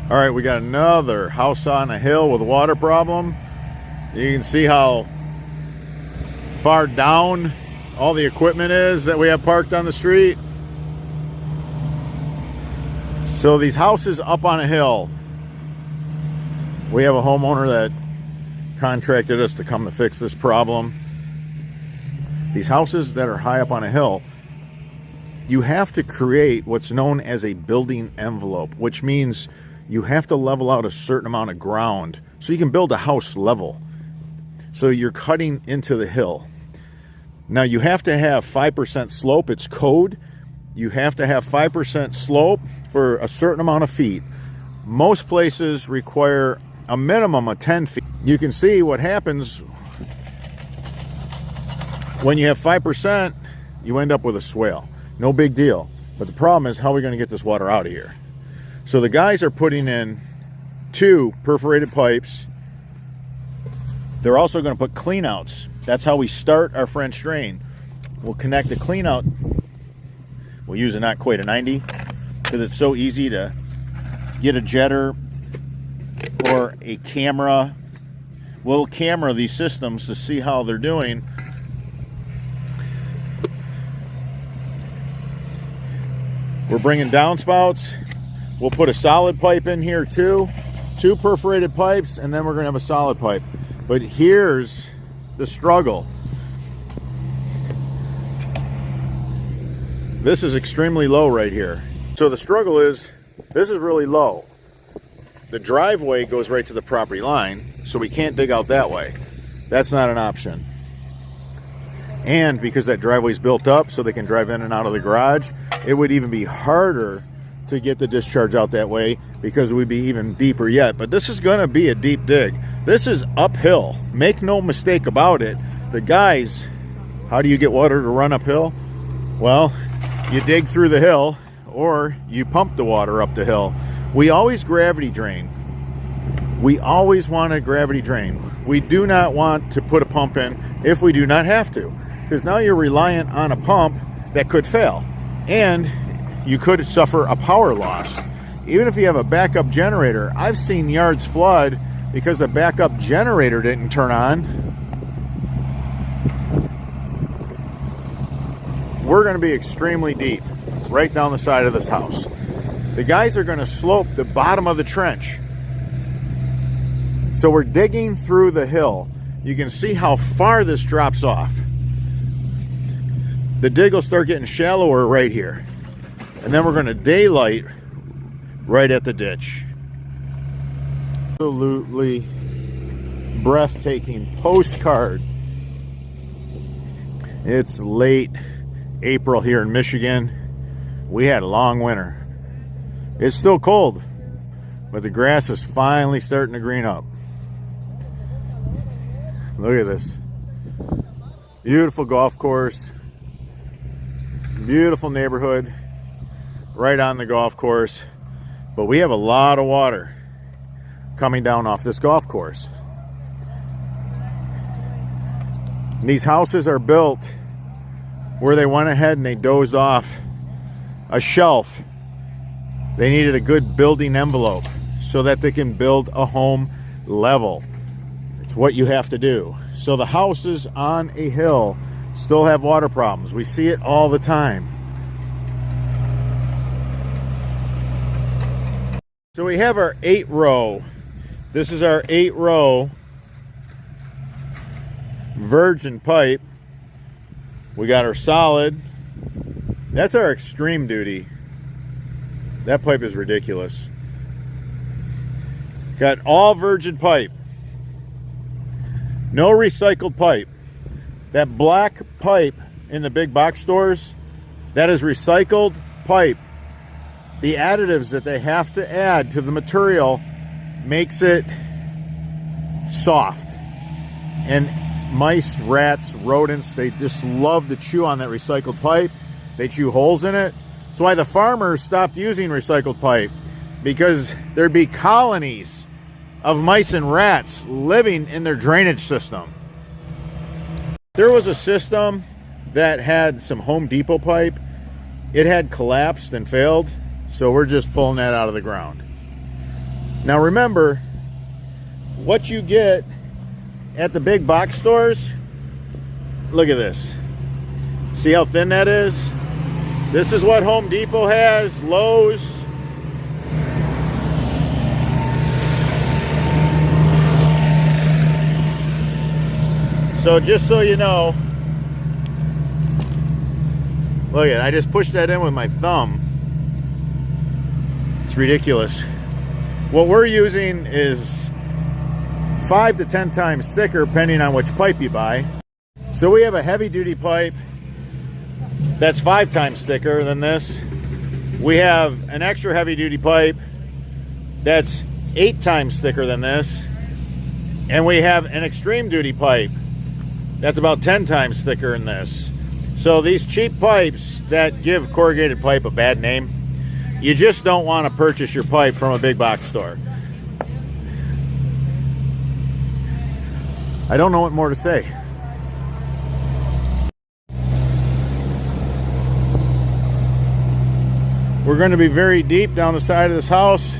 All right, we got another house on a hill with a water problem. You can see how far down all the equipment is that we have parked on the street. So these houses up on a hill, we have a homeowner that contracted us to come to fix this problem. These houses that are high up on a hill, you have to create what's known as a building envelope, which means you have to level out a certain amount of ground so you can build a house level. So you're cutting into the hill. Now you have to have 5% slope. It's code. You have to have 5% slope for a certain amount of feet. Most places require a minimum of 10 feet. You can see what happens when you have 5%, you end up with a swale. No big deal. But the problem is, how are we going to get this water out of here? So the guys are putting in 2 perforated pipes. They're also going to put cleanouts. That's how we start our French drain. We'll connect the cleanout. We'll use a not quite a 90 because it's so easy to get a jetter or a camera. We'll camera these systems to see how they're doing. We're bringing downspouts. We'll put a solid pipe in here too. 2 perforated pipes, and then we're going to have a solid pipe. But here's the struggle. This is extremely low right here. So the struggle is, this is really low. The driveway goes right to the property line, so we can't dig out that way. That's not an option. And because that driveway's built up so they can drive in and out of the garage, it would even be harder to get the discharge out that way because it would be even deeper yet. But this is going to be a deep dig. This is uphill. Make no mistake about it. The guys, how do you get water to run uphill? Well, you dig through the hill or you pump the water up the hill. We always gravity drain. We always want to gravity drain. We do not want to put a pump in if we do not have to, because now you're reliant on a pump that could fail. And you could suffer a power loss. Even if you have a backup generator, I've seen yards flood because the backup generator didn't turn on. We're going to be extremely deep right down the side of this house. The guys are going to slope the bottom of the trench. So we're digging through the hill. You can see how far this drops off. The dig will start getting shallower right here. And then we're going to daylight right at the ditch. Absolutely breathtaking postcard. It's late April here in Michigan. We had a long winter. It's still cold, but the grass is finally starting to green up. Look at this. Beautiful golf course. Beautiful neighborhood. Right on the golf course. But we have a lot of water coming down off this golf course. And these houses are built where they went ahead and they dozed off a shelf. They needed a good building envelope so that they can build a home level. It's what you have to do. So the houses on a hill still have water problems. We see it all the time. So we have our 8-row. This is our 8-row virgin pipe. We got our solid. That's our extreme duty. That pipe is ridiculous. Got all virgin pipe. No recycled pipe. That black pipe in the big box stores, that is recycled pipe. The additives that they have to add to the material makes it soft. And mice, rats, rodents, they just love to chew on that recycled pipe. They chew holes in it. That's why the farmers stopped using recycled pipe, because there'd be colonies of mice and rats living in their drainage system. There was a system that had some Home Depot pipe. It had collapsed and failed, so we're just pulling that out of the ground. Now remember, what you get at the big box stores, look at this. See how thin that is? This is what Home Depot has, Lowe's. So just so you know, look at it, I just pushed that in with my thumb. It's ridiculous. What we're using is 5 to 10 times thicker, depending on which pipe you buy. So we have a heavy duty pipe that's 5 times thicker than this. We have an extra heavy duty pipe that's 8 times thicker than this. And we have an extreme duty pipe that's about 10 times thicker than this. So these cheap pipes that give corrugated pipe a bad name, you just don't want to purchase your pipe from a big box store. I don't know what more to say. We're going to be very deep down the side of this house.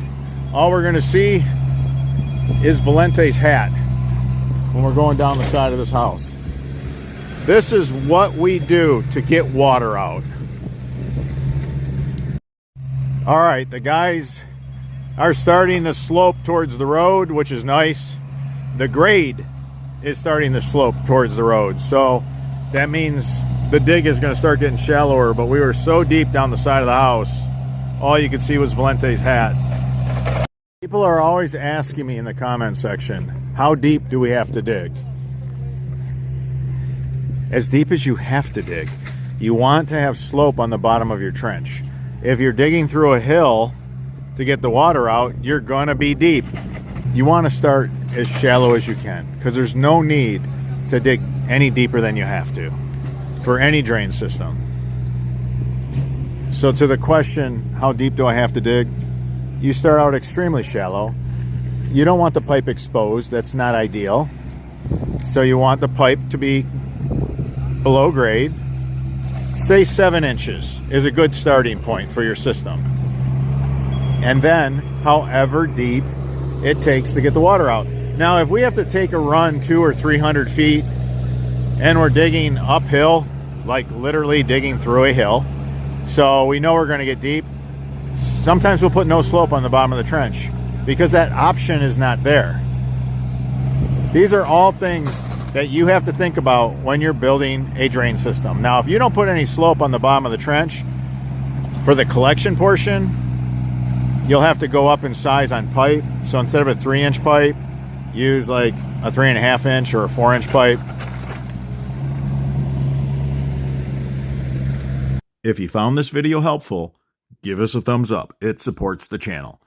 All we're going to see is Valente's hat when we're going down the side of this house. This is what we do to get water out. All right, the guys are starting to slope towards the road, which is nice. The grade is starting to slope towards the road, so that means the dig is going to start getting shallower. But we were so deep down the side of the house, all you could see was Valente's hat. People are always asking me in the comment section, how deep do we have to dig? As deep as you have to dig. You want to have slope on the bottom of your trench. If you're digging through a hill to get the water out, you're going to be deep. You want to start as shallow as you can, because there's no need to dig any deeper than you have to for any drain system. So to the question, how deep do I have to dig? You start out extremely shallow. You don't want the pipe exposed. That's not ideal. So you want the pipe to be below grade. Say 7 inches is a good starting point for your system. And then, however deep it takes to get the water out. Now, if we have to take a run 200 or 300 feet and we're digging uphill, like literally digging through a hill, so we know we're going to get deep, sometimes we'll put no slope on the bottom of the trench because that option is not there. These are all things that you have to think about when you're building a drain system. Now, if you don't put any slope on the bottom of the trench, for the collection portion, you'll have to go up in size on pipe. So instead of a 3-inch pipe, use like a 3.5 inch or a 4-inch pipe. If you found this video helpful, give us a thumbs up. It supports the channel.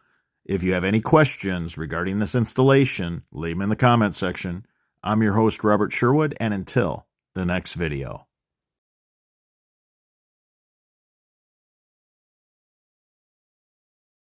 If you have any questions regarding this installation, leave them in the comment section. I'm your host, Robert Sherwood, and until the next video.